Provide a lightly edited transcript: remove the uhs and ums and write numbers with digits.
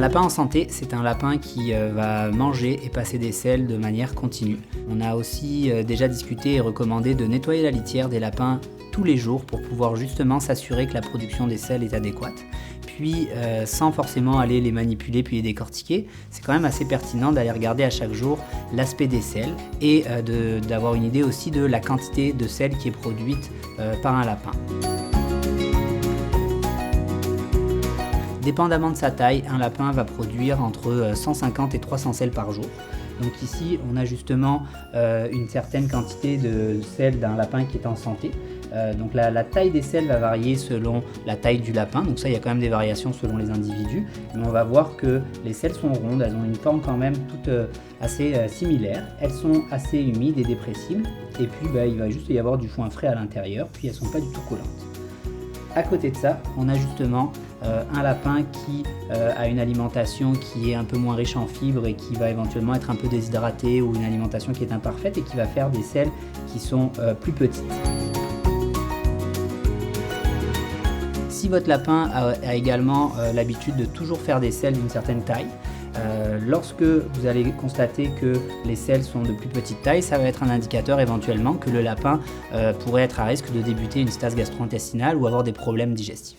lapin en santé, c'est un lapin qui va manger et passer des selles de manière continue. On a aussi déjà discuté et recommandé de nettoyer la litière des lapins tous les jours pour pouvoir justement s'assurer que la production des selles est adéquate. Puis sans forcément aller les manipuler puis les décortiquer, c'est quand même assez pertinent d'aller regarder à chaque jour l'aspect des selles et d'avoir une idée aussi de la quantité de sel qui est produite par un lapin. Dépendamment de sa taille, un lapin va produire entre 150 et 300 selles par jour. Donc ici, on a justement une certaine quantité de selles d'un lapin qui est en santé. Donc la taille des selles va varier selon la taille du lapin, donc ça il y a quand même des variations selon les individus, mais on va voir que les selles sont rondes, elles ont une forme quand même toute assez similaire, elles sont assez humides et dépressibles, et puis il va juste y avoir du foin frais à l'intérieur, puis elles ne sont pas du tout collantes. À côté de ça, on a justement un lapin qui a une alimentation qui est un peu moins riche en fibres et qui va éventuellement être un peu déshydraté ou une alimentation qui est imparfaite et qui va faire des selles qui sont plus petites. Si votre lapin a également l'habitude de toujours faire des selles d'une certaine taille, lorsque vous allez constater que les selles sont de plus petite taille, ça va être un indicateur éventuellement que le lapin pourrait être à risque de débuter une stase gastro-intestinale ou avoir des problèmes digestifs.